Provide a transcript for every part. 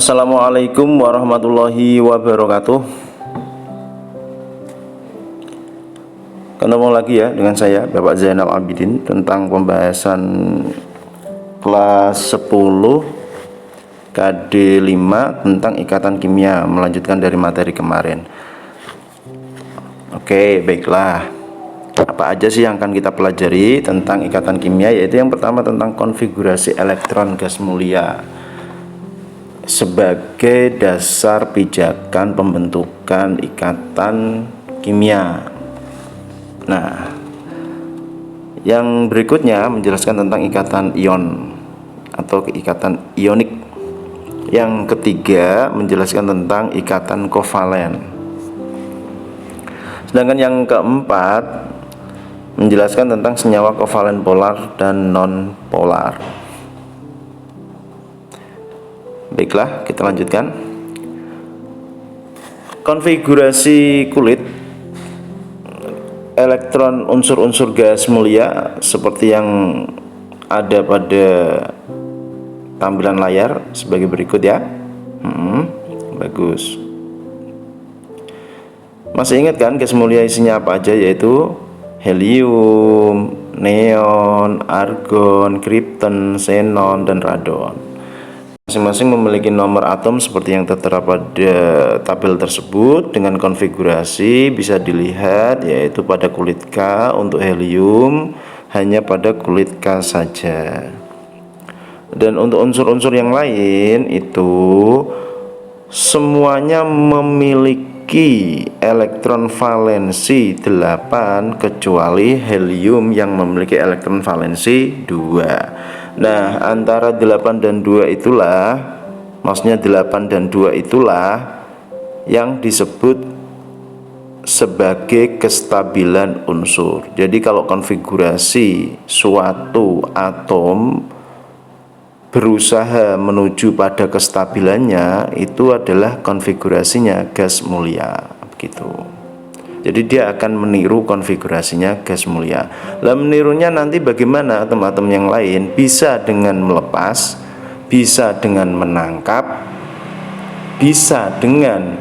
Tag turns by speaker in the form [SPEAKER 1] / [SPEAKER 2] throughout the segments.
[SPEAKER 1] Assalamualaikum warahmatullahi wabarakatuh. Ketemu lagi ya dengan saya Bapak Zainal Abidin tentang pembahasan kelas 10 KD 5 tentang ikatan kimia, melanjutkan dari materi kemarin. Oke, baiklah. Apa aja sih yang akan kita pelajari tentang ikatan kimia? Yaitu yang pertama tentang konfigurasi elektron gas mulia sebagai dasar pijakan pembentukan ikatan kimia. Nah, yang berikutnya menjelaskan tentang ikatan ion atau ikatan ionik. Yang ketiga menjelaskan tentang ikatan kovalen. Sedangkan yang keempat menjelaskan tentang senyawa kovalen polar dan non polar. Baiklah, kita lanjutkan. Konfigurasi kulit elektron unsur-unsur gas mulia seperti yang ada pada tampilan layar sebagai berikut ya. Bagus. Masih ingat kan gas mulia isinya apa aja? Yaitu helium, neon, argon, kripton, xenon, dan radon. Masing-masing memiliki nomor atom seperti yang tertera pada tabel tersebut. Dengan konfigurasi bisa dilihat yaitu pada kulit K untuk helium hanya pada kulit K saja. Dan untuk unsur-unsur yang lain itu semuanya memiliki elektron valensi 8 kecuali helium yang memiliki elektron valensi 2. Nah, antara 8 dan 2 itulah, maksudnya 8 dan 2 itulah yang disebut sebagai kestabilan unsur. Jadi kalau konfigurasi suatu atom berusaha menuju pada kestabilannya, itu adalah konfigurasinya gas mulia, begitu. Jadi dia akan meniru konfigurasinya gas mulia. Lah menirunya nanti bagaimana atom-atom yang lain? Bisa dengan melepas, bisa dengan menangkap, bisa dengan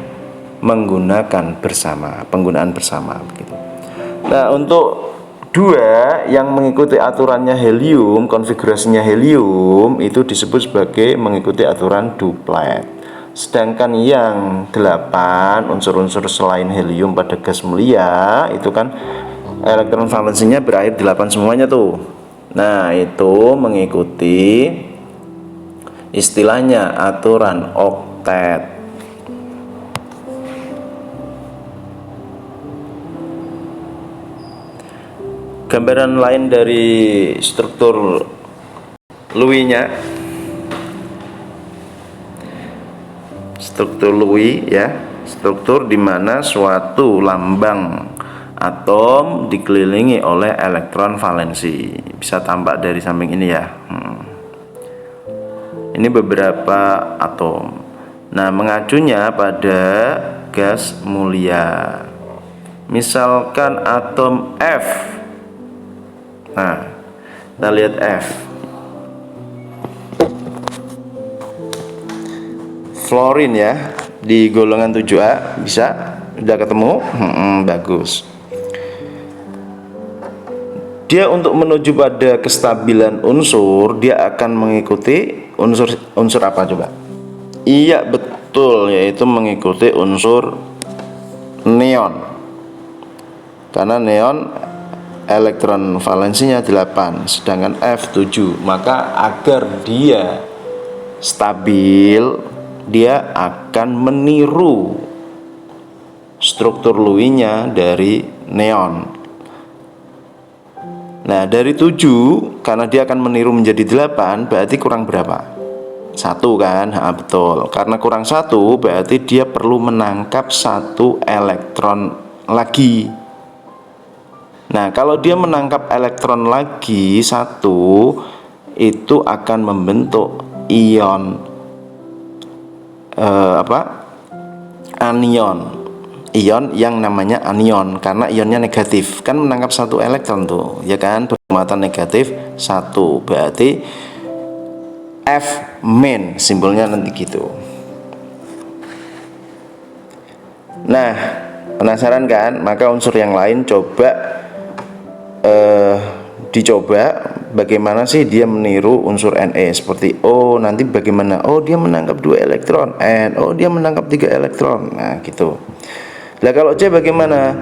[SPEAKER 1] menggunakan bersama, penggunaan bersama, begitu. Nah, untuk dua yang mengikuti aturannya helium, konfigurasinya helium itu disebut sebagai mengikuti aturan duplet. Sedangkan yang 8 unsur-unsur selain helium pada gas mulia itu kan elektron valensinya berakhir 8 semuanya tuh. Nah, itu mengikuti istilahnya aturan oktet. Gambaran lain dari struktur Lewis-nya, struktur Lewis ya, struktur di mana suatu lambang atom dikelilingi oleh elektron valensi. Bisa tampak dari samping ini ya. Ini beberapa atom. Nah, mengacunya pada gas mulia. Misalkan atom F. Nah, kita lihat F. Fluorine ya, di golongan 7A bisa, udah ketemu? Bagus. Dia untuk menuju pada kestabilan unsur, dia akan mengikuti unsur apa coba? Iya betul, yaitu mengikuti unsur neon. Karena neon elektron valensinya 8, sedangkan F 7. Maka agar dia stabil, dia akan meniru struktur Lewis-nya dari neon. Nah, dari 7, karena dia akan meniru menjadi 8, berarti kurang berapa? 1 kan? Betul. Karena kurang 1, berarti dia perlu menangkap 1 elektron lagi. Nah, kalau dia menangkap elektron lagi 1, itu akan membentuk ion anion. Ion yang namanya anion karena ionnya negatif, kan menangkap 1 elektron tuh, ya kan? Bermuatan negatif 1, berarti F min simbolnya nanti gitu. Nah, penasaran kan? Maka unsur yang lain coba dicoba bagaimana sih dia meniru unsur Na. Seperti O nanti bagaimana? Oh, dia menangkap 2 elektron. N, oh dia menangkap 3 elektron. Nah, gitu. Nah, kalau C bagaimana?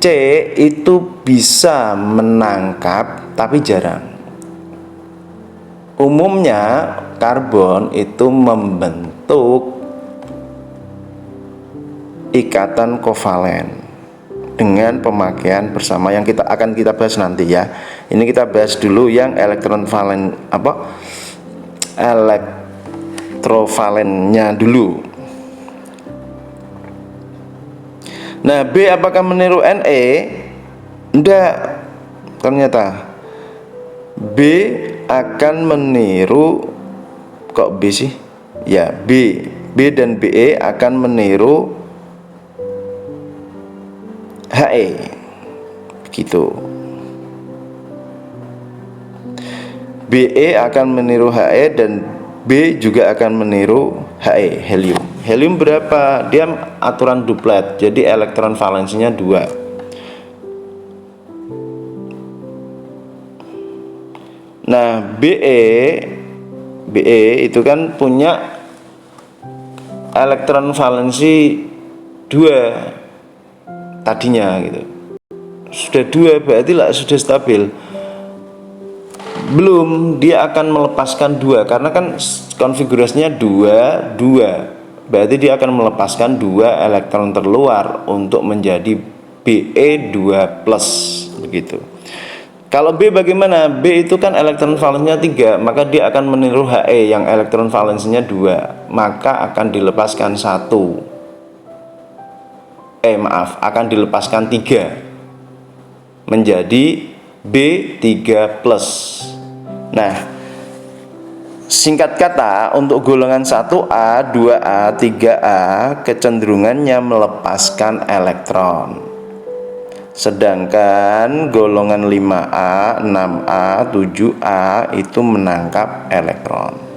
[SPEAKER 1] C itu bisa menangkap tapi jarang. Umumnya karbon itu membentuk ikatan kovalen dengan pemakaian bersama yang akan kita bahas nanti ya. Ini kita bahas dulu yang elektron valen elektrovalennya dulu. Nah, B apakah meniru Na? Enggak. Ternyata B akan meniru, kok B sih? Ya, B dan Be akan meniru He, gitu. Be akan meniru He dan B juga akan meniru He, helium. Helium berapa? Dia aturan duplet, jadi elektron valensinya 2. Nah, Be itu kan punya elektron valensi 2 tadinya gitu. Sudah 2 berarti lah sudah stabil. Belum, dia akan melepaskan 2 karena kan konfigurasinya 2 2. Berarti dia akan melepaskan 2 elektron terluar untuk menjadi Be2+, begitu. Kalau B bagaimana? B itu kan elektron valensinya 3, maka dia akan meniru He yang elektron valensinya 2, maka akan dilepaskan 1. Akan dilepaskan 3 menjadi B3+. Nah, singkat kata untuk golongan 1A, 2A, 3A kecenderungannya melepaskan elektron. Sedangkan golongan 5A, 6A, 7A itu menangkap elektron.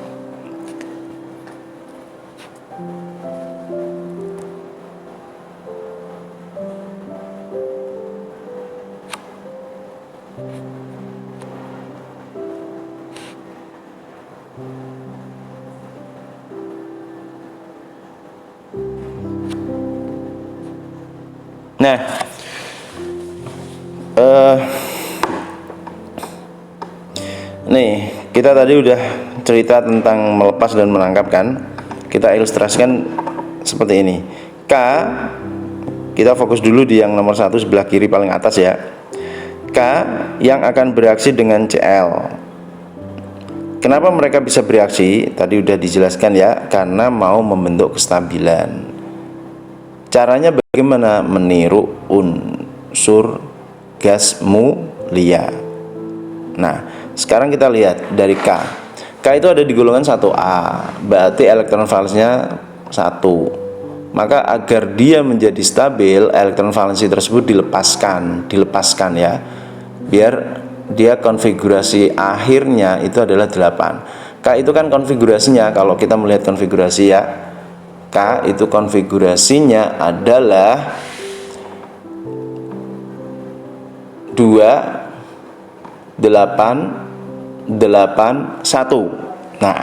[SPEAKER 1] Nah, nih kita tadi udah cerita tentang melepas dan menangkap kan. Kita ilustrasikan seperti ini. K, kita fokus dulu di yang nomor 1 sebelah kiri paling atas ya. K yang akan bereaksi dengan Cl. Kenapa mereka bisa bereaksi? Tadi udah dijelaskan ya, karena mau membentuk kestabilan. Caranya bagaimana? Meniru unsur gas mulia. Nah, sekarang kita lihat dari K. K itu ada di golongan 1A, berarti elektron valensinya 1. Maka agar dia menjadi stabil, elektron valensi tersebut dilepaskan ya. Biar dia konfigurasi akhirnya itu adalah 8. K itu kan konfigurasinya, kalau kita melihat konfigurasi ya, K itu konfigurasinya adalah 2 8 8 1. Nah,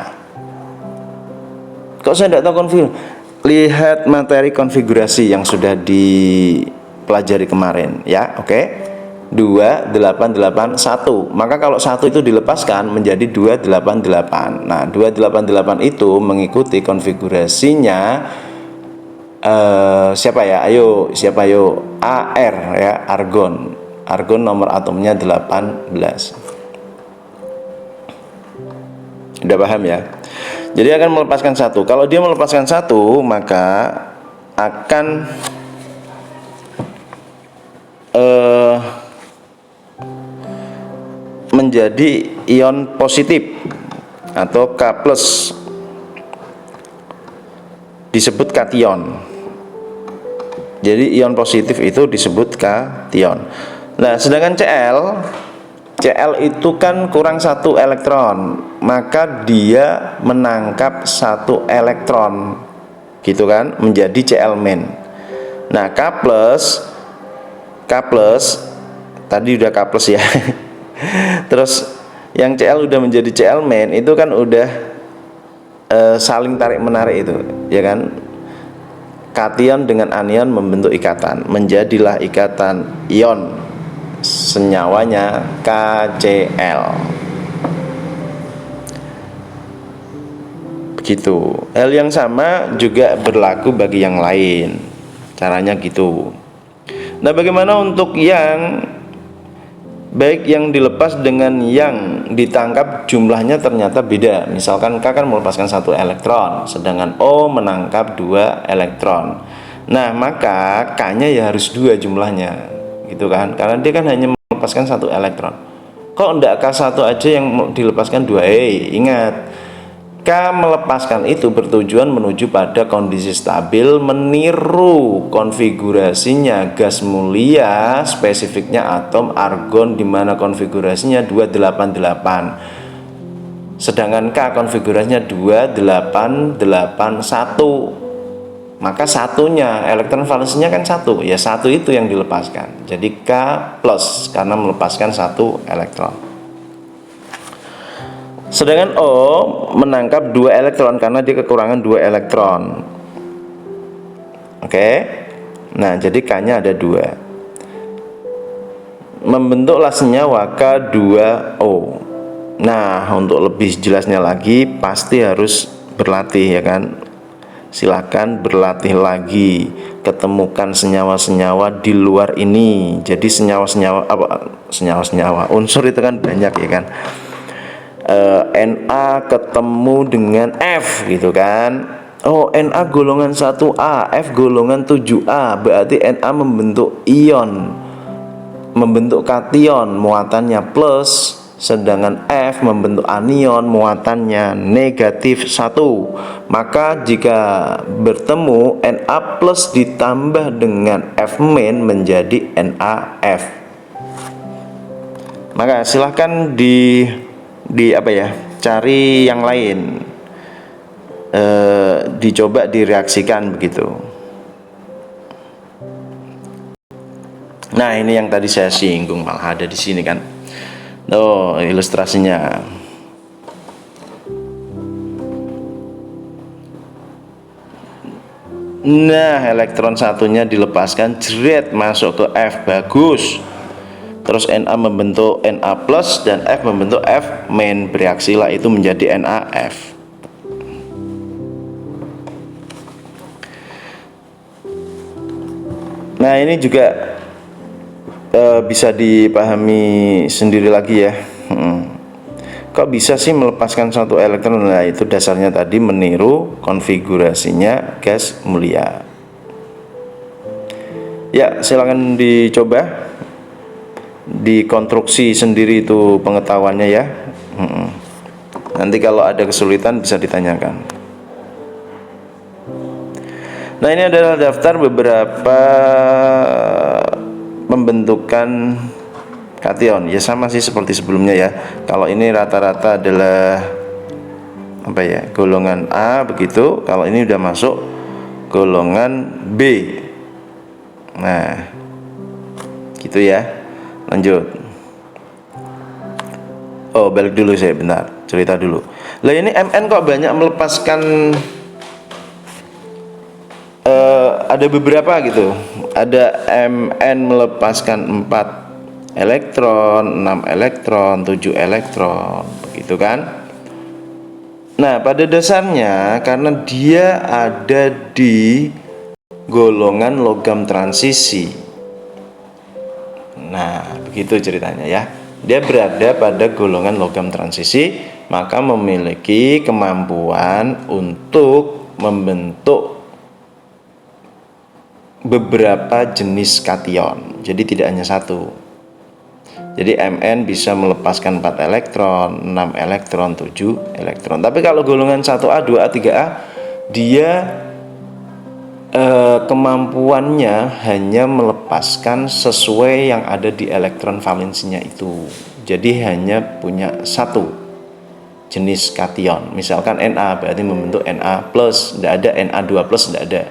[SPEAKER 1] kok saya tidak tahu konfigurasi? Lihat materi konfigurasi yang sudah dipelajari kemarin ya. Oke. 2 8 8 1. Maka kalau 1 itu dilepaskan menjadi 2 8 8. Nah, 2 8 8 itu mengikuti konfigurasinya siapa ya? Siapa yo? Ar ya, argon. Argon nomor atomnya 18. Udah paham ya? Jadi akan melepaskan 1. Kalau dia melepaskan 1, maka akan menjadi ion positif atau K+, disebut kation. Jadi ion positif itu disebut kation. Nah, sedangkan Cl itu kan kurang 1 elektron, maka dia menangkap 1 elektron gitu kan, menjadi Cl-. Nah, K plus tadi udah K plus ya. Terus yang Cl udah menjadi Cl main itu kan udah saling tarik menarik itu, ya kan? Kation dengan anion membentuk ikatan, menjadilah ikatan ion senyawanya KCl. Begitu. Hal yang sama juga berlaku bagi yang lain. Caranya gitu. Nah, bagaimana untuk yang baik yang dilepas dengan yang ditangkap jumlahnya ternyata beda. Misalkan K kan melepaskan 1 elektron, sedangkan O menangkap 2 elektron. Nah, maka K-nya ya harus 2 jumlahnya, gitu kan? Karena dia kan hanya melepaskan 1 elektron. Kok enggak K1 aja yang dilepaskan 2? Ingat, K melepaskan itu bertujuan menuju pada kondisi stabil, meniru konfigurasinya gas mulia, spesifiknya atom argon di mana konfigurasinya 288. Sedangkan K konfigurasinya 2881. Maka satunya elektron valensinya kan 1, ya 1 itu yang dilepaskan. Jadi K plus karena melepaskan 1 elektron. Sedangkan O menangkap 2 elektron karena dia kekurangan 2 elektron. Oke. Nah, jadi K-nya ada 2. Membentuklah senyawa K2O. Nah, untuk lebih jelasnya lagi pasti harus berlatih, ya kan? Silakan berlatih lagi, ketemukan senyawa-senyawa di luar ini. Jadi senyawa-senyawa unsur itu kan banyak, ya kan? Na ketemu dengan F gitu kan. Oh, Na golongan 1A, F golongan 7A, berarti Na membentuk ion, membentuk kation, muatannya plus, sedangkan F membentuk anion, muatannya negatif 1. Maka jika bertemu Na plus ditambah dengan F main menjadi NaF. Maka silahkan cari yang lain, dicoba direaksikan begitu. Nah, ini yang tadi saya singgung, malah ada di sini kan. Oh, ilustrasinya. Nah, elektron satunya dilepaskan, jret masuk ke F, bagus. Terus Na membentuk Na plus dan F membentuk F main, bereaksilah itu menjadi NaF. Nah, ini juga bisa dipahami sendiri lagi ya. Kok bisa sih melepaskan 1 elektron? Nah, itu dasarnya tadi meniru konfigurasinya gas mulia. Ya, silakan dicoba, dikonstruksi sendiri itu pengetahuannya ya. Nanti kalau ada kesulitan bisa ditanyakan. Nah, ini adalah daftar beberapa pembentukan kation. Ya sama sih seperti sebelumnya ya. Kalau ini rata-rata adalah golongan A begitu. Kalau ini udah masuk golongan B. Nah, gitu ya. Lanjut. Oh, balik dulu saya bentar, cerita dulu. Lah, ini Mn kok banyak melepaskan, ada beberapa gitu. Ada Mn melepaskan 4 elektron, 6 elektron, 7 elektron, begitu kan? Nah, pada dasarnya karena dia ada di golongan logam transisi. Nah, begitu ceritanya ya. Dia berada pada golongan logam transisi, maka memiliki kemampuan untuk membentuk beberapa jenis kation. Jadi tidak hanya satu. Jadi Mn bisa melepaskan 4 elektron, 6 elektron, 7 elektron. Tapi kalau golongan 1A, 2A, 3A, dia kemampuannya hanya melepaskan sesuai yang ada di elektron valensinya itu. Jadi hanya punya satu jenis kation. Misalkan Na berarti membentuk Na plus, tidak ada Na2 plus, tidak ada.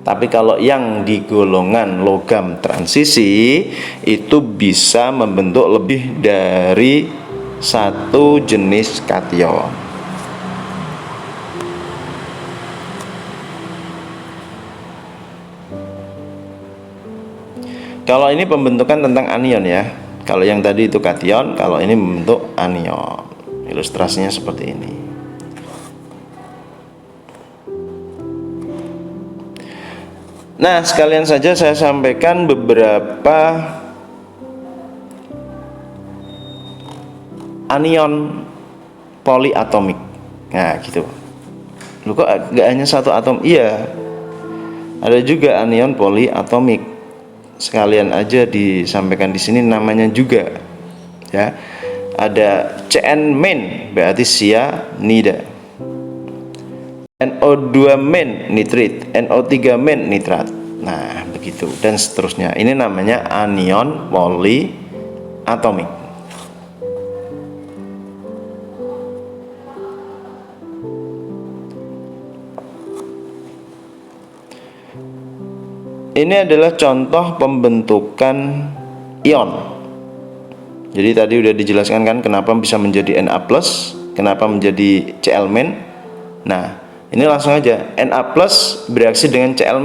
[SPEAKER 1] Tapi kalau yang di golongan logam transisi itu bisa membentuk lebih dari satu jenis kation. Kalau ini pembentukan tentang anion ya. Kalau yang tadi itu kation, kalau ini membentuk anion. Ilustrasinya seperti ini. Nah, sekalian saja saya sampaikan beberapa anion poliatomik. Nah, gitu. Lu kok gak hanya satu atom? Iya. Ada juga anion poliatomik. Sekalian aja disampaikan di sini namanya juga. Ya. Ada CN main berarti cyanida. NO2 main nitrit, NO3 main nitrat. Nah, begitu dan seterusnya. Ini namanya anion poliatomik. Ini adalah contoh pembentukan ion. Jadi tadi udah dijelaskan kan kenapa bisa menjadi Na+, kenapa menjadi Cl-. Nah, ini langsung aja, Na+ bereaksi dengan Cl-.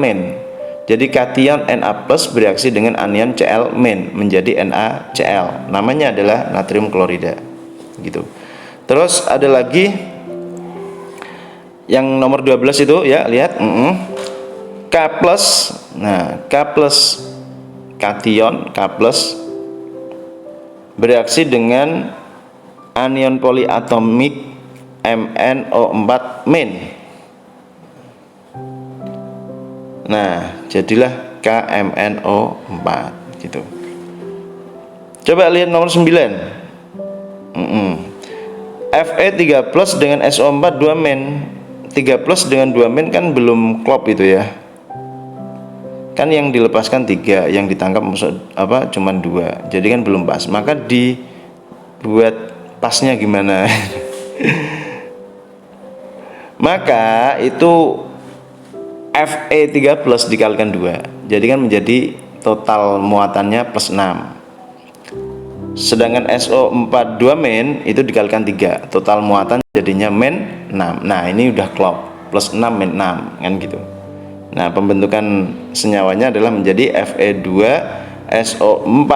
[SPEAKER 1] Jadi kation Na+ bereaksi dengan anion Cl- menjadi NaCl. Namanya adalah natrium klorida. Gitu. Terus ada lagi yang nomor 12 itu ya, lihat. K+. Nah, K+ kation K+ bereaksi dengan anion poliatomik MnO4 main. Nah, jadilah KMnO4 gitu. Coba lihat nomor 9. Fe3+ dengan SO4 2 main. 3+ dengan 2 main kan belum klop itu ya. Kan yang dilepaskan 3, yang ditangkap cuman 2. Jadi kan belum pas. Maka dibuat pasnya gimana? Maka itu Fe3+ dikalikan 2. Jadi kan menjadi total muatannya plus 6. Sedangkan SO4 2 main itu dikalikan 3. Total muatan jadinya main 6. Nah, ini udah klop. Plus 6 main 6 kan gitu. Nah, pembentukan senyawanya adalah menjadi Fe2SO4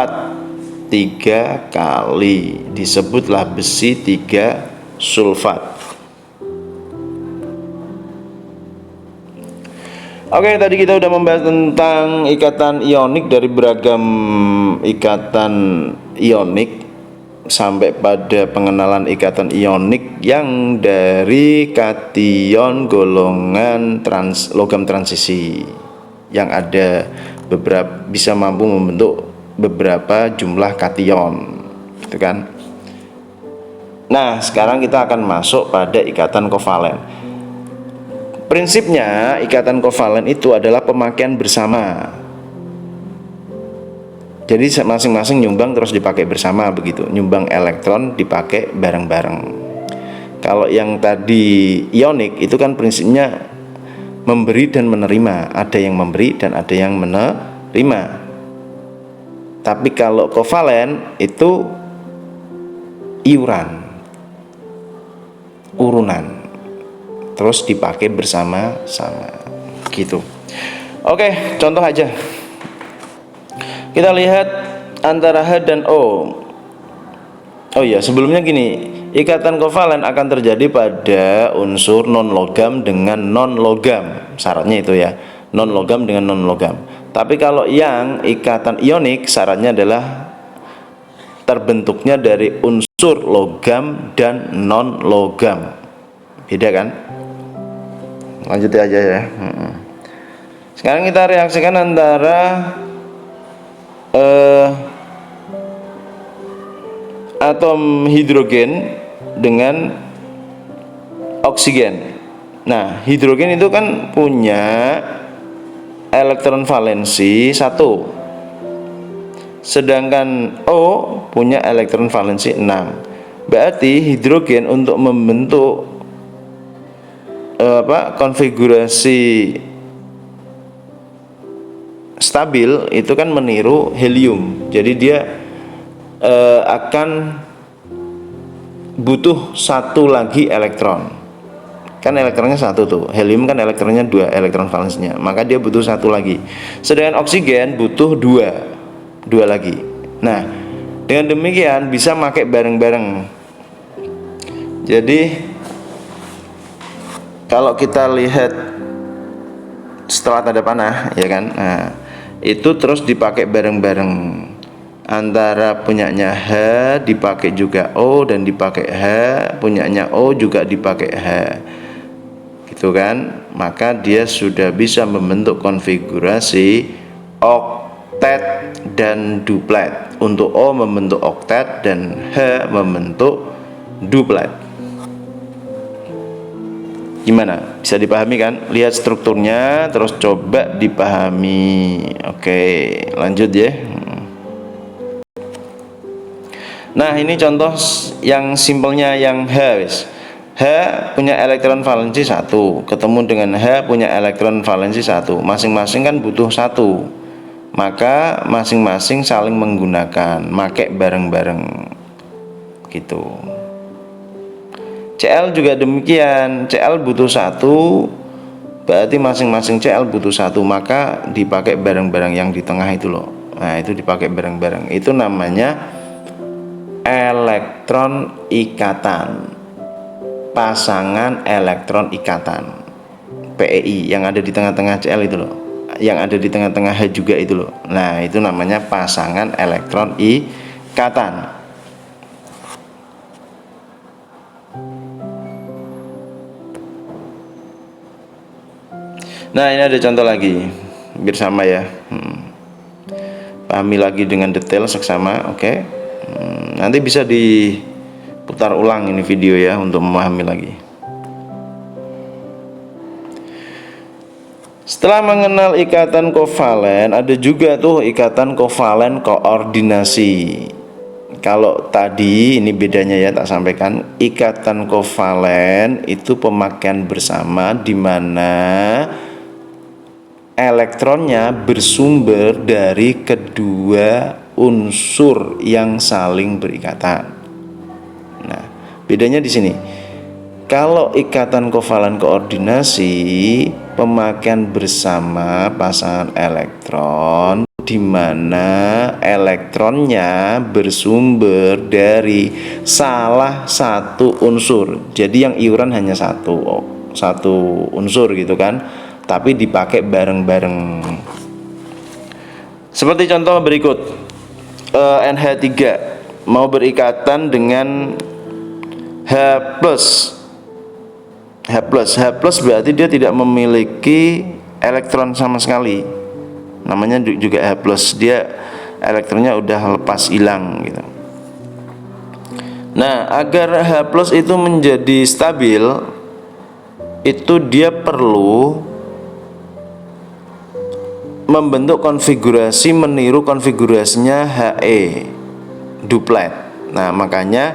[SPEAKER 1] 3 kali. Disebutlah besi 3 sulfat. Oke, tadi kita udah membahas tentang ikatan ionik dari beragam ikatan ionik sampai pada pengenalan ikatan ionik yang dari kation golongan logam transisi yang ada beberapa bisa mampu membentuk beberapa jumlah kation, gitu kan? Nah, sekarang kita akan masuk pada ikatan kovalen. Prinsipnya ikatan kovalen itu adalah pemakaian bersama. Jadi masing-masing nyumbang terus dipakai bersama begitu. Nyumbang elektron dipakai bareng-bareng. Kalau yang tadi ionik itu kan prinsipnya memberi dan menerima. Ada yang memberi dan ada yang menerima. Tapi kalau kovalen itu iuran, urunan. Terus dipakai bersama-sama gitu. Oke, contoh aja. Kita lihat antara H dan O. Oh iya, sebelumnya gini, ikatan kovalen akan terjadi pada unsur non logam dengan non logam. Syaratnya itu ya, non logam dengan non logam. Tapi kalau yang ikatan ionik syaratnya adalah terbentuknya dari unsur logam dan non logam. Beda kan? Lanjut aja ya. Sekarang kita reaksikan antara atom hidrogen dengan oksigen. Nah, hidrogen itu kan punya elektron valensi 1. Sedangkan O punya elektron valensi 6. Berarti hidrogen untuk membentuk konfigurasi stabil itu kan meniru helium. Jadi dia akan butuh satu lagi elektron. Kan elektronnya satu tuh, helium kan elektronnya 2, elektron valensnya, maka dia butuh satu lagi. Sedangkan oksigen butuh dua lagi. Nah, dengan demikian bisa pakai bareng-bareng. Jadi kalau kita lihat setelah tanda panah, ya kan, nah itu terus dipakai bareng-bareng. Antara punyanya H dipakai juga O, dan dipakai H, punyanya O juga dipakai H, gitu kan. Maka dia sudah bisa membentuk konfigurasi oktet dan duplet. Untuk O membentuk oktet dan H membentuk duplet. Gimana? Bisa dipahami kan? Lihat strukturnya terus coba dipahami. Oke, lanjut ya. Nah, ini contoh yang simpelnya yang H. H punya elektron valensi 1, ketemu dengan H punya elektron valensi 1. Masing-masing kan butuh 1. Maka masing-masing saling menggunakan, make bareng-bareng. Gitu. Cl juga demikian. Cl butuh 1, berarti masing-masing Cl butuh 1, maka dipakai bareng-bareng yang di tengah itu loh. Nah, itu dipakai bareng-bareng. Itu namanya elektron ikatan, pasangan elektron ikatan, PEI, yang ada di tengah-tengah Cl itu loh, yang ada di tengah-tengah H juga itu loh. Nah, itu namanya pasangan elektron ikatan. Nah, ini ada contoh lagi biar sama ya, pahami lagi dengan detail seksama. Oke. Nanti bisa diputar ulang ini video ya untuk memahami lagi. Setelah mengenal ikatan kovalen, ada juga tuh ikatan kovalen koordinasi. Kalau tadi ini bedanya ya, tak sampaikan. Ikatan kovalen itu pemakaian bersama di mana elektronnya bersumber dari kedua unsur yang saling berikatan. Nah, bedanya di sini. Kalau ikatan kovalen koordinasi, pemakaian bersama pasangan elektron di mana elektronnya bersumber dari salah satu unsur. Jadi yang iuran hanya satu unsur gitu kan, tapi dipakai bareng-bareng. Seperti contoh berikut. NH3 mau berikatan dengan H+. H+ berarti dia tidak memiliki elektron sama sekali. Namanya juga H+. Dia elektronnya udah lepas hilang gitu. Nah, agar H+ itu menjadi stabil, itu dia perlu membentuk konfigurasi meniru konfigurasinya He, duplet. Nah, makanya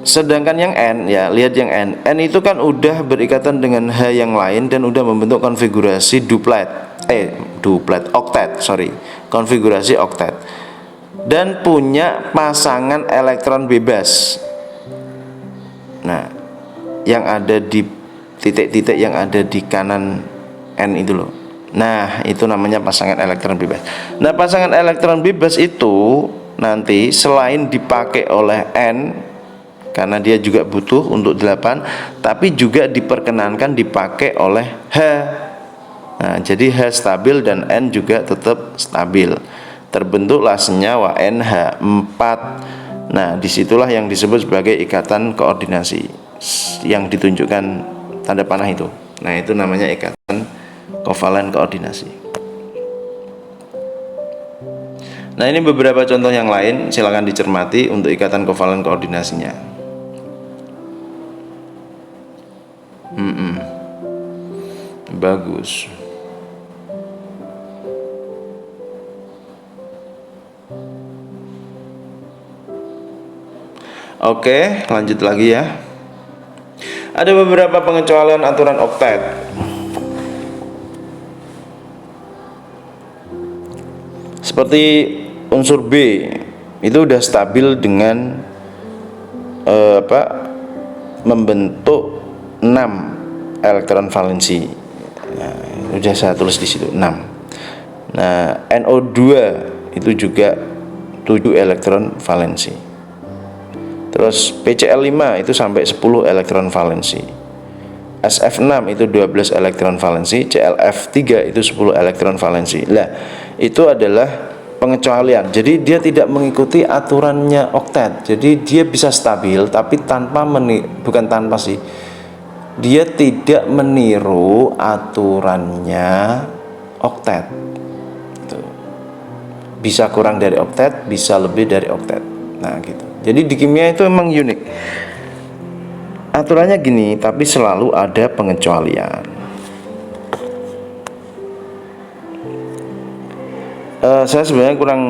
[SPEAKER 1] sedangkan yang N ya, lihat yang N itu kan udah berikatan dengan H yang lain dan udah membentuk konfigurasi konfigurasi oktet dan punya pasangan elektron bebas. Nah, yang ada di titik-titik yang ada di kanan N itu loh. Nah, itu namanya pasangan elektron bebas. Nah, pasangan elektron bebas itu nanti selain dipakai oleh N, karena dia juga butuh untuk 8, tapi juga diperkenankan dipakai oleh H. Nah, jadi H stabil dan N juga tetap stabil. Terbentuklah senyawa NH4. Nah, disitulah yang disebut sebagai ikatan koordinasi yang ditunjukkan tanda panah itu. Nah, itu namanya ikatan kovalen koordinasi. Nah, ini beberapa contoh yang lain, silakan dicermati untuk ikatan kovalen koordinasinya. Bagus. Oke, lanjut lagi ya. Ada beberapa pengecualian aturan oktet. Seperti unsur B itu udah stabil dengan membentuk 6 elektron valensi. Nah, udah saya tulis di situ 6. Nah, NO2 itu juga 7 elektron valensi. Terus PCl5 itu sampai 10 elektron valensi. SF6 itu 12 elektron valensi, ClF3 itu 10 elektron valensi. Nah, itu adalah pengecualian. Jadi dia tidak mengikuti aturannya oktet. Jadi dia bisa stabil tapi bukan tanpa sih. Dia tidak meniru aturannya oktet. Bisa kurang dari oktet, bisa lebih dari oktet. Nah, gitu. Jadi di kimia itu emang unik. Aturannya gini, tapi selalu ada pengecualian. Saya sebenarnya kurang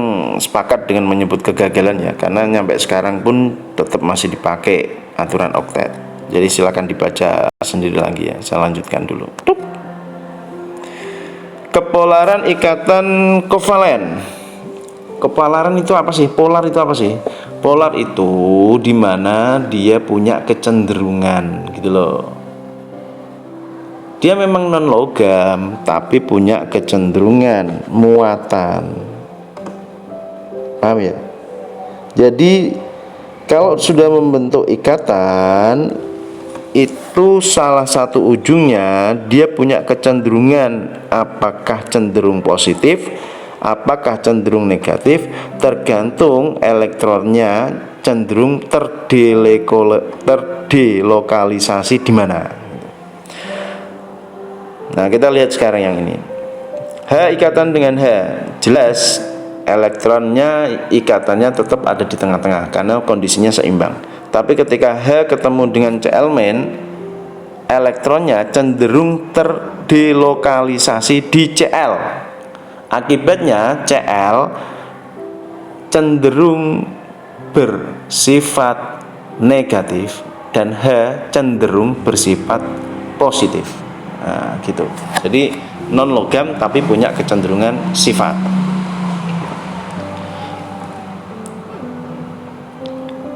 [SPEAKER 1] sepakat dengan menyebut kegagalan ya, karena nyampe sekarang pun tetap masih dipakai aturan oktet. Jadi silakan dibaca sendiri lagi ya. Saya lanjutkan dulu. Kepolaran ikatan kovalen. Kepolaran itu apa sih? Polar itu apa sih? Polar itu dimana dia punya kecenderungan gitu loh. Dia memang non logam tapi punya kecenderungan muatan. Paham ya? Jadi kalau sudah membentuk ikatan, itu salah satu ujungnya dia punya kecenderungan, apakah cenderung positif, apakah cenderung negatif, tergantung elektronnya cenderung terdelokalisasi di mana. Nah, kita lihat sekarang yang ini. H ikatan dengan H, jelas elektronnya ikatannya tetap ada di tengah-tengah karena kondisinya seimbang. Tapi ketika H ketemu dengan Cl-, elektronnya cenderung terdelokalisasi di Cl. Akibatnya Cl cenderung bersifat negatif dan H cenderung bersifat positif. Nah, gitu. Jadi non logam tapi punya kecenderungan sifat.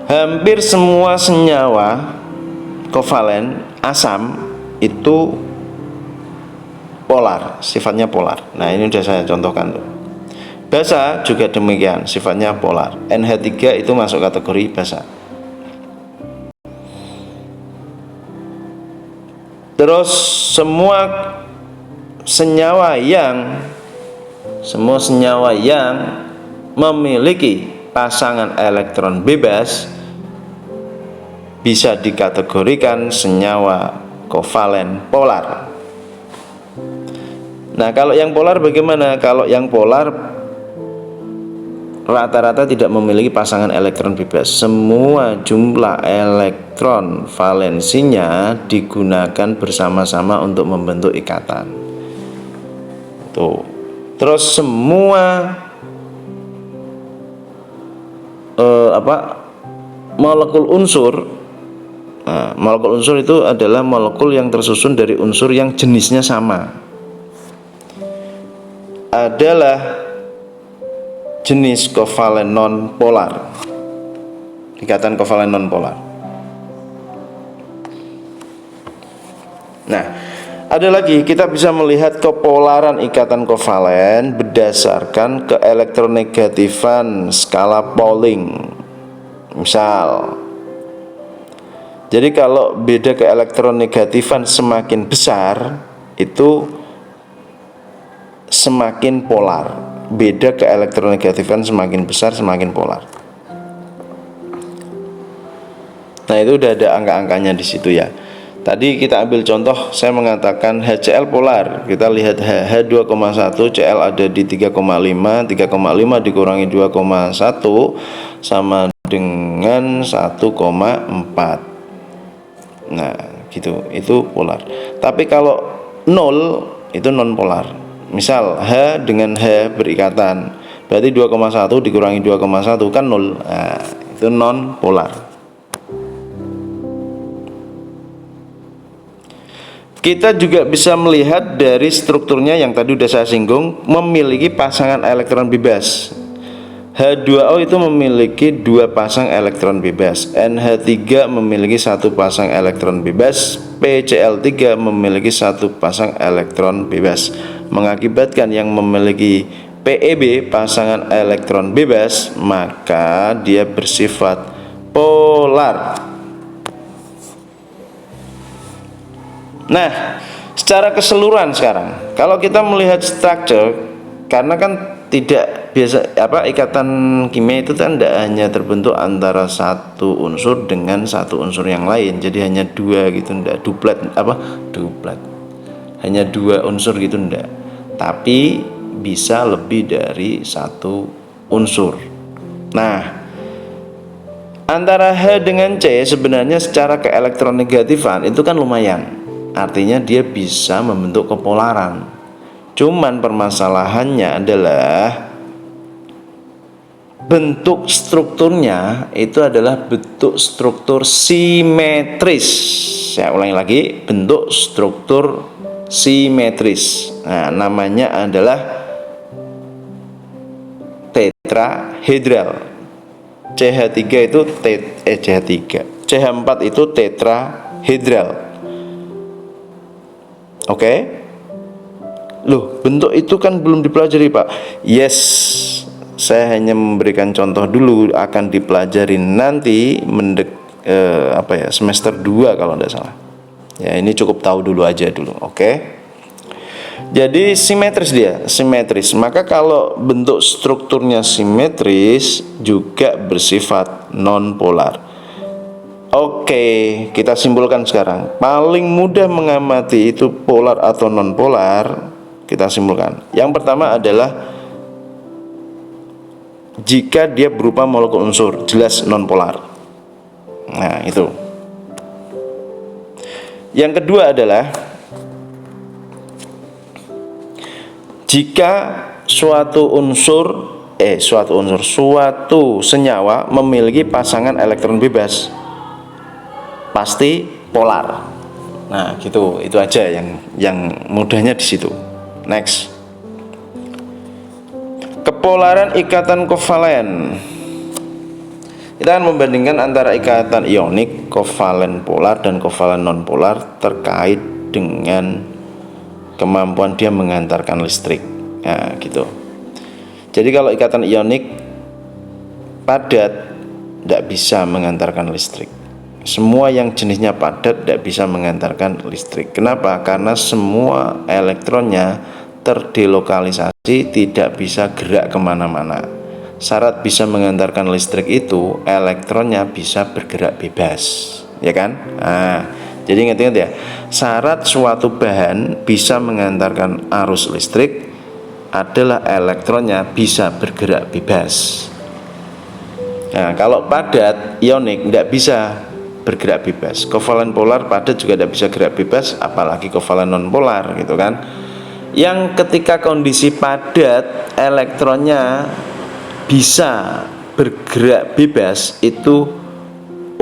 [SPEAKER 1] Hampir semua senyawa kovalen asam itu polar, sifatnya polar. Nah, ini sudah saya contohkan tuh. Basa juga demikian, sifatnya polar. NH3 itu masuk kategori basa. Terus semua senyawa yang memiliki pasangan elektron bebas bisa dikategorikan senyawa kovalen polar. Nah, kalau yang polar bagaimana? Kalau yang polar rata-rata tidak memiliki pasangan elektron bebas. Semua jumlah elektron valensinya digunakan bersama-sama untuk membentuk ikatan. Tuh. Terus semua molekul unsur. Nah, molekul unsur itu adalah molekul yang tersusun dari unsur yang jenisnya sama. Adalah jenis kovalen non polar, ikatan kovalen non polar. Nah, ada lagi, kita bisa melihat kepolaran ikatan kovalen berdasarkan keelektronegatifan skala Pauling. Misal, jadi kalau beda keelektronegatifan semakin besar itu semakin polar. Beda keelektronegatifan semakin besar semakin polar. Nah, itu udah ada angka-angkanya di situ ya. Tadi kita ambil contoh, saya mengatakan HCl polar. Kita lihat H2,1, Cl ada di 3,5. 3,5 dikurangi 2,1 sama dengan 1,4. Nah, gitu. Itu polar. Tapi kalau 0 itu non polar. Misal H dengan H berikatan, berarti 2,1 dikurangi 2,1 kan 0. Nah, itu non polar. Kita juga bisa melihat dari strukturnya yang tadi udah saya singgung, memiliki pasangan elektron bebas. H2O itu memiliki dua pasang elektron bebas, NH3 memiliki satu pasang elektron bebas, PCl3 memiliki satu pasang elektron bebas, mengakibatkan yang memiliki PeB pasangan elektron bebas maka dia bersifat polar. Nah, secara keseluruhan sekarang, kalau kita melihat structure, karena kan tidak biasa ikatan kimia itu kan tidak hanya terbentuk antara satu unsur dengan satu unsur yang lain, jadi hanya dua gitu, tidak duplet hanya dua unsur gitu, tidak, tapi bisa lebih dari satu unsur. Nah, antara H dengan C sebenarnya secara keelektronegatifan itu kan lumayan. Artinya dia bisa membentuk kepolaran. Cuman permasalahannya adalah bentuk strukturnya itu adalah bentuk struktur simetris. Saya ulangi lagi, bentuk struktur simetris. Nah, namanya adalah tetrahedral. CH3 itu CH4 itu tetrahedral. Oke. Loh, bentuk itu kan belum dipelajari, Pak. Yes, saya hanya memberikan contoh dulu, akan dipelajari nanti semester 2 kalau tidak salah. Ya, ini cukup tahu dulu aja dulu, oke. Jadi simetris. Maka kalau bentuk strukturnya simetris juga bersifat non-polar. Oke, kita simpulkan sekarang. Paling mudah mengamati itu polar atau non-polar. Kita simpulkan. Yang pertama adalah jika dia berupa molekul unsur, jelas non-polar. Nah, itu. Yang kedua adalah jika suatu senyawa memiliki pasangan elektron bebas, pasti polar. Nah, gitu. Itu aja yang mudahnya di situ. Next. Kepolaran ikatan kovalen. Kita akan membandingkan antara ikatan ionik, kovalen polar dan kovalen non-polar terkait dengan kemampuan dia mengantarkan listrik. Nah, gitu. Jadi kalau ikatan ionik padat tidak bisa mengantarkan listrik. Semua yang jenisnya padat tidak bisa mengantarkan listrik. Kenapa? Karena semua elektronnya terdelokalisasi, tidak bisa gerak kemana-mana. Syarat bisa mengantarkan listrik itu elektronnya bisa bergerak bebas, ya kan? Nah, jadi ingat-ingat ya, syarat suatu bahan bisa mengantarkan arus listrik adalah elektronnya bisa bergerak bebas. Nah, kalau padat ionik tidak bisa bergerak bebas. Kovalen polar padat juga tidak bisa gerak bebas, apalagi kovalen non polar gitu kan. Yang ketika kondisi padat elektronnya bisa bergerak bebas itu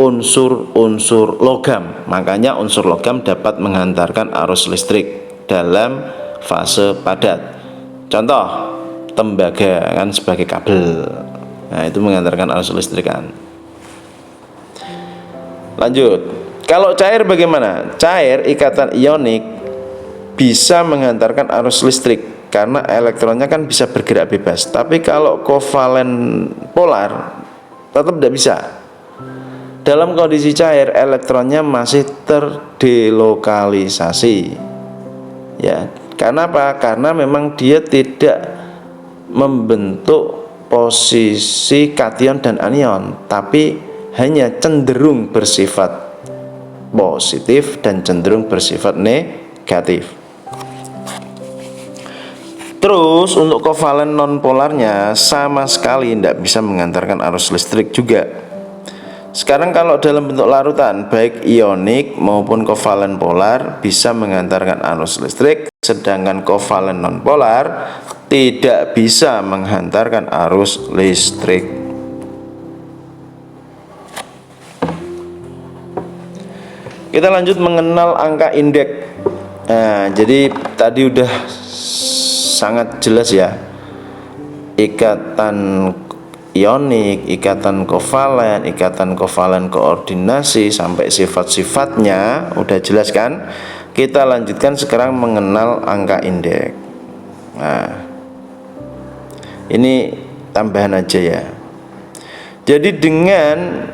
[SPEAKER 1] unsur-unsur logam. Makanya unsur logam dapat menghantarkan arus listrik dalam fase padat. Contoh, tembaga kan sebagai kabel. Nah, itu menghantarkan arus listrik kan. Lanjut, kalau cair bagaimana? Cair ikatan ionik bisa menghantarkan arus listrik karena elektronnya kan bisa bergerak bebas. Tapi kalau kovalen polar tetap tidak bisa. Dalam kondisi cair elektronnya masih terdelokalisasi. Ya, karena apa? Karena memang dia tidak membentuk posisi kation dan anion, tapi hanya cenderung bersifat positif dan cenderung bersifat negatif. Terus untuk kovalen non-polarnya sama sekali tidak bisa mengantarkan arus listrik juga. Sekarang kalau dalam bentuk larutan baik ionik maupun kovalen polar bisa mengantarkan arus listrik, sedangkan kovalen non-polar tidak bisa menghantarkan arus listrik. Kita lanjut mengenal angka indeks. Nah, jadi tadi udah sangat jelas ya, ikatan ionik, ikatan kovalen koordinasi sampai sifat-sifatnya udah jelas kan? Kita lanjutkan sekarang mengenal angka indeks. Nah, ini tambahan aja ya. Jadi dengan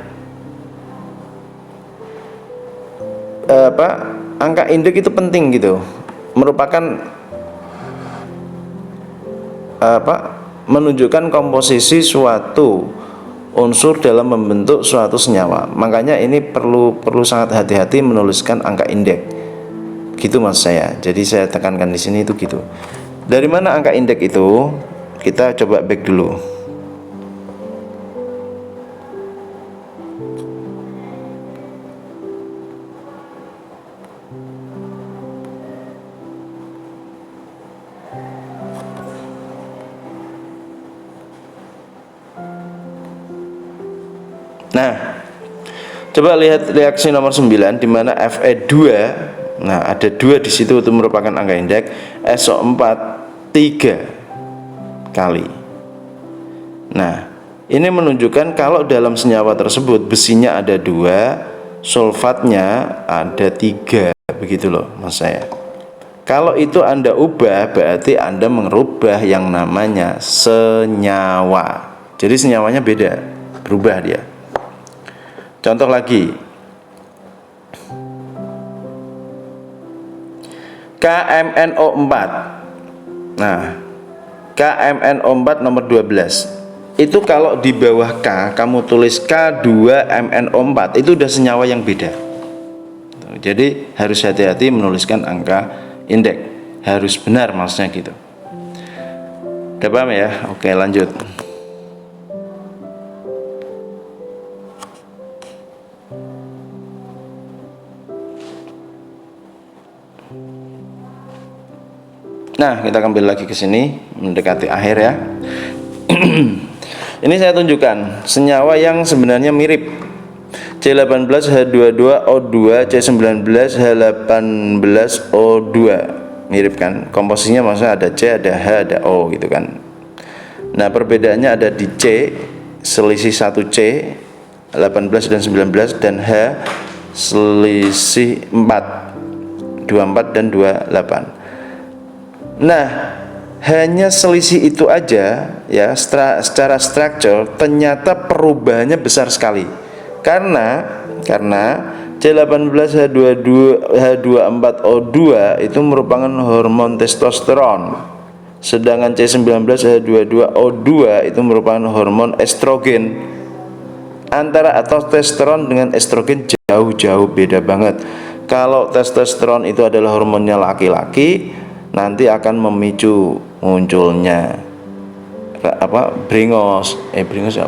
[SPEAKER 1] angka indeks itu penting gitu, merupakan menunjukkan komposisi suatu unsur dalam membentuk suatu senyawa. Makanya ini perlu sangat hati-hati menuliskan angka indeks. Gitu mas saya. Jadi saya tekankan di sini itu gitu. Dari mana angka indeks itu? Kita coba back dulu. Nah, coba lihat reaksi nomor 9 di mana Fe2. Nah, ada 2 di situ, itu merupakan angka indeks. SO4 3 kali. Nah, ini menunjukkan kalau dalam senyawa tersebut besinya ada 2, sulfatnya ada 3, begitu loh mas saya. Kalau itu Anda ubah, berarti Anda merubah yang namanya senyawa. Jadi senyawanya beda, berubah dia. Contoh lagi, KMNO4. Nah, KMNO4 nomor 12. Itu kalau di bawah K kamu tulis K2MNO4, itu udah senyawa yang beda. Jadi harus hati-hati menuliskan angka indeks. Harus benar maksudnya gitu. Udah paham ya? Oke, lanjut. Nah, kita kembali lagi ke sini, mendekati akhir ya. Ini saya tunjukkan senyawa yang sebenarnya mirip. C18H22O2, C19H18O2. Mirip kan? Komposisinya maksudnya ada C, ada H, ada O gitu kan. Nah, perbedaannya ada di C, selisih 1 C, 18 dan 19, dan H selisih 4, 24 dan 28. Nah, hanya selisih itu aja ya, secara struktur ternyata perubahannya besar sekali. Karena C18H24O2 itu merupakan hormon testosteron, sedangkan C19H22O2 itu merupakan hormon estrogen. Antara testosteron dengan estrogen jauh-jauh beda banget. Kalau testosteron itu adalah hormonnya laki-laki, nanti akan memicu munculnya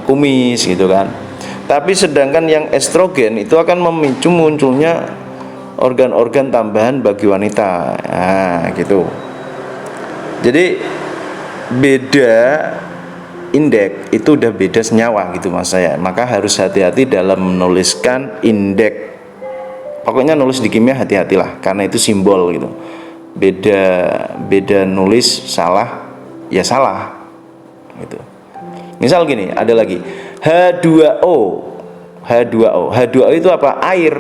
[SPEAKER 1] kumis gitu kan. Tapi sedangkan yang estrogen itu akan memicu munculnya organ-organ tambahan bagi wanita. Nah, gitu. Jadi beda indeks itu udah beda senyawa gitu mas saya. Maka harus hati-hati dalam menuliskan indeks. Pokoknya nulis di kimia hati-hatilah, karena itu simbol gitu. Beda nulis salah ya salah gitu. Misal gini, ada lagi H2O. H2O itu apa? Air.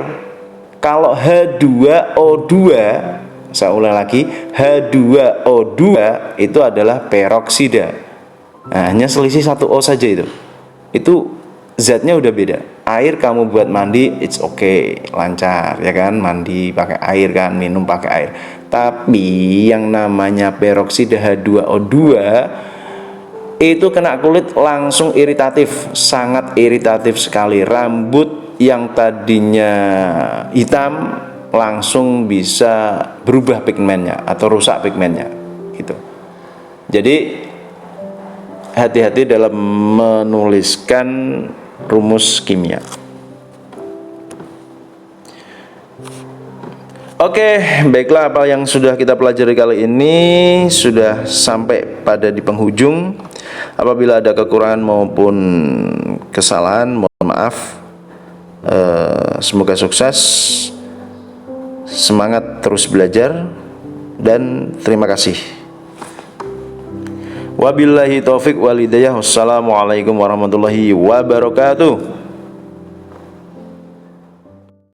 [SPEAKER 1] Kalau H2O2, saya ulang lagi, H2O2 itu adalah peroksida. Nah, hanya selisih 1 O saja itu. Itu zatnya udah beda. Air kamu buat mandi, it's okay, lancar ya kan, mandi pakai air kan, minum pakai air. Tapi yang namanya peroksida H2O2 itu kena kulit langsung iritatif, sangat iritatif sekali. Rambut yang tadinya hitam langsung bisa berubah pigmennya atau rusak pigmennya gitu. Jadi hati-hati dalam menuliskan rumus kimia. Oke, baiklah, apa yang sudah kita pelajari kali ini sudah sampai pada di penghujung. Apabila ada kekurangan maupun kesalahan, mohon maaf. Semoga sukses. Semangat terus belajar. dan terima kasih. Wabillahi taufik wal hidayah. Wassalamualaikum warahmatullahi wabarakatuh.